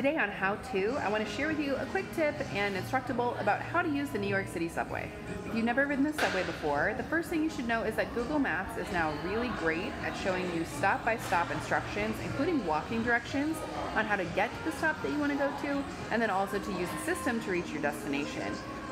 Today on How To, I want to share with you a quick tip and instructable about how to use the New York City subway. If you've never ridden the subway before, the first thing you should know is that Google Maps is now really great at showing you stop-by-stop instructions, including walking directions on how to get to the stop that you want to go to, and then also to use the system to reach your destination.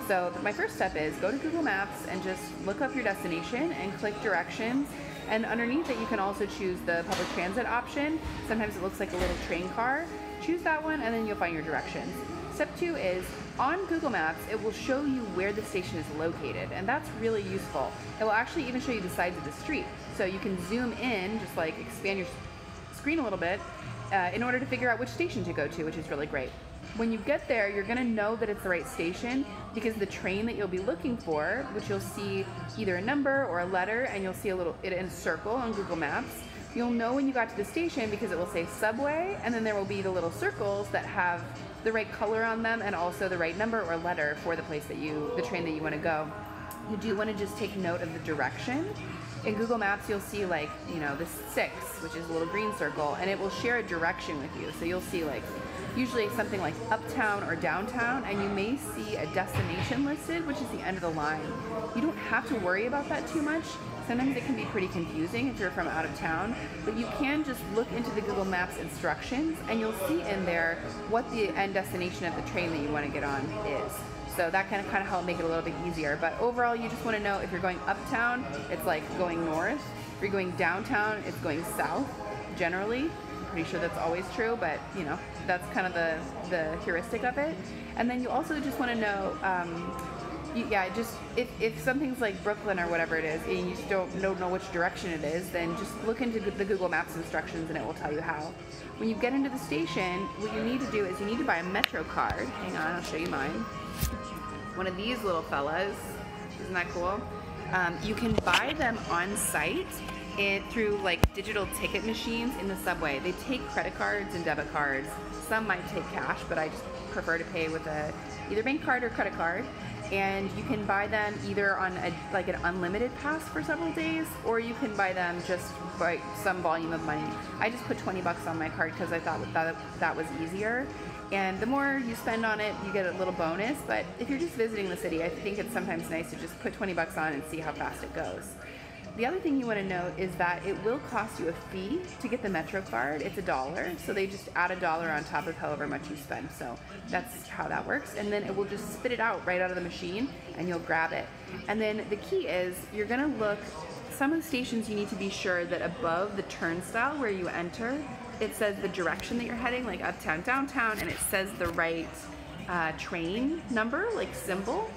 So my first step is go to Google Maps and just look up your destination and click directions. And underneath it, you can also choose the public transit option. Sometimes it looks like a little train car. Choose that one and then you'll find your directions. Step 2 is on Google Maps, it will show you where the station is located, and that's really useful. It will actually even show you the sides of the street. So you can zoom in, just like expand your screen a little bit, in order to figure out which station to go to, which is really great. When you get there, you're gonna know that it's the right station because the train that you'll be looking for, which you'll see either a number or a letter, and you'll see it in a circle on Google Maps. You'll know when you got to the station because it will say subway, and then there will be the little circles that have the right color on them and also the right number or letter for the place that the train that you want to go. You do want to just take note of the direction. In Google Maps, you'll see like, the 6, which is a little green circle, and it will share a direction with you. So you'll see like usually something like uptown or downtown, and you may see a destination listed, which is the end of the line. You don't have to worry about that too much. Sometimes it can be pretty confusing if you're from out of town, but you can just look into the Google Maps instructions and you'll see in there what the end destination of the train that you want to get on is. So that can kind of help make it a little bit easier. But overall, you just want to know if you're going uptown, it's like going north. If you're going downtown, it's going south, generally. I'm pretty sure that's always true, but that's kind of the heuristic of it. And then you also just want to know, if something's like Brooklyn or whatever it is, and you just don't know which direction it is, then just look into the Google Maps instructions and it will tell you how. When you get into the station, what you need to do is you need to buy a Metro card. Hang on, I'll show you mine. One of these little fellas. Isn't that cool? You can buy them on site through like digital ticket machines in the subway. They take credit cards and debit cards. Some might take cash, but I just prefer to pay with either bank card or credit card. And you can buy them either on an unlimited pass for several days, or you can buy them just by some volume of money. I just put 20 bucks on my card because I thought that was easier. And the more you spend on it, you get a little bonus. But if you're just visiting the city, I think it's sometimes nice to just put 20 bucks on and see how fast it goes. The other thing you want to know is that it will cost you a fee to get the Metro card. It's $1, so they just add $1 on top of however much you spend. So that's how that works. And then it will just spit it out right out of the machine and you'll grab it. And then the key is you're going to look, some of the stations you need to be sure that above the turnstile where you enter, it says the direction that you're heading, like uptown, downtown, and it says the right train number, like symbol.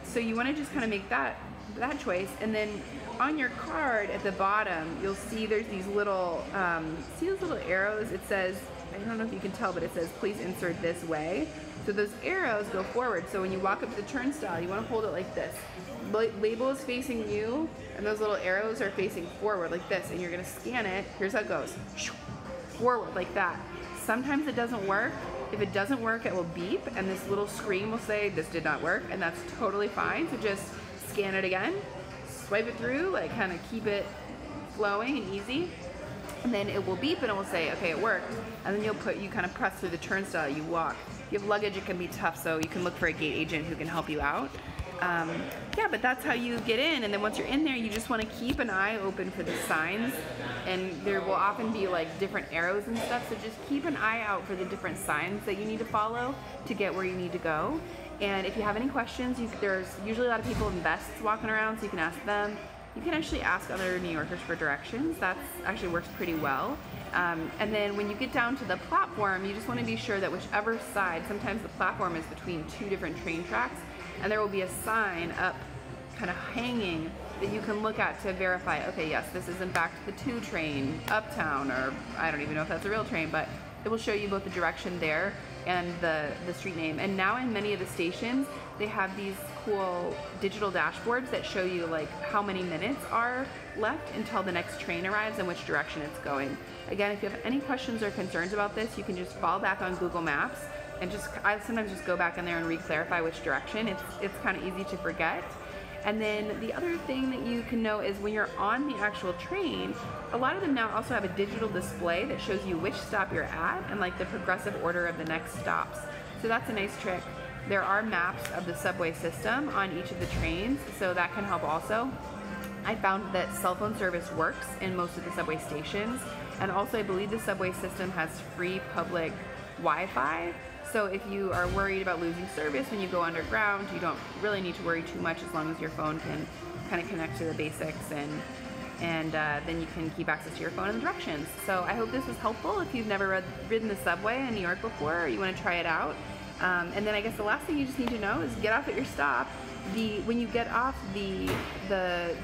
So you want to just kind of make that choice. And then on your card at the bottom, you'll see there's these little, see those little arrows? It says, I don't know if you can tell, but it says, please insert this way. So those arrows go forward. So when you walk up to the turnstile, you want to hold it like this. Label is facing you, and those little arrows are facing forward like this, and you're going to scan it. Here's how it goes. Forward like that. Sometimes it doesn't work. If it doesn't work, it will beep, and this little screen will say, this did not work, and that's totally fine. So just scan it again. Swipe it through, like kind of keep it flowing and easy, and then it will beep and it will say, okay, it worked. And then you kind of press through the turnstile, you walk. If you have luggage, it can be tough, so you can look for a gate agent who can help you out. But that's how you get in, and then once you're in there, you just want to keep an eye open for the signs, and there will often be like different arrows and stuff, so just keep an eye out for the different signs that you need to follow to get where you need to go. And if you have any questions, there's usually a lot of people in vests walking around, so you can ask them. You can actually ask other New Yorkers for directions. That actually works pretty well. And then when you get down to the platform, you just want to be sure that whichever side, sometimes the platform is between 2 different train tracks, and there will be a sign up kind of hanging that you can look at to verify, okay, yes, this is in fact the 2 train, uptown, or I don't even know if that's a real train, but it will show you both the direction there and the street name. And now in many of the stations, they have these cool digital dashboards that show you like how many minutes are left until the next train arrives and which direction it's going. Again, if you have any questions or concerns about this, you can just fall back on Google Maps and I sometimes just go back in there and re-clarify which direction. It's kind of easy to forget. And then the other thing that you can know is when you're on the actual train, a lot of them now also have a digital display that shows you which stop you're at and like the progressive order of the next stops. So that's a nice trick. There are maps of the subway system on each of the trains, so that can help also. I found that cell phone service works in most of the subway stations, and also I believe the subway system has free public Wi-Fi. So if you are worried about losing service when you go underground, you don't really need to worry too much as long as your phone can kind of connect to the basics, and then you can keep access to your phone and the directions. So I hope this was helpful if you've never ridden the subway in New York before, or you want to try it out. And then I guess the last thing you just need to know is get off at your stop. When you get off, the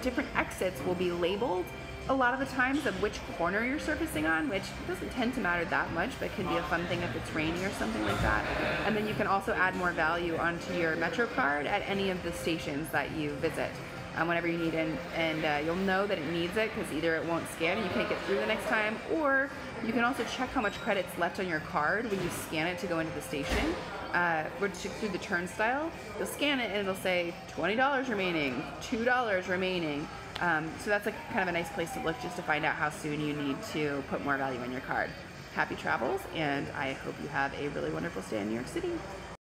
different exits will be labeled a lot of the times of which corner you're surfacing on, which doesn't tend to matter that much, but can be a fun thing if it's raining or something like that. And then you can also add more value onto your Metro card at any of the stations that you visit whenever you need it, and you'll know that it needs it because either it won't scan and you can't get through the next time, or you can also check how much credit's left on your card when you scan it to go into the station. Through the turnstile, you'll scan it and it'll say $20 remaining, $2 remaining. So that's like kind of a nice place to look just to find out how soon you need to put more value on your card. Happy travels, and I hope you have a really wonderful stay in New York City.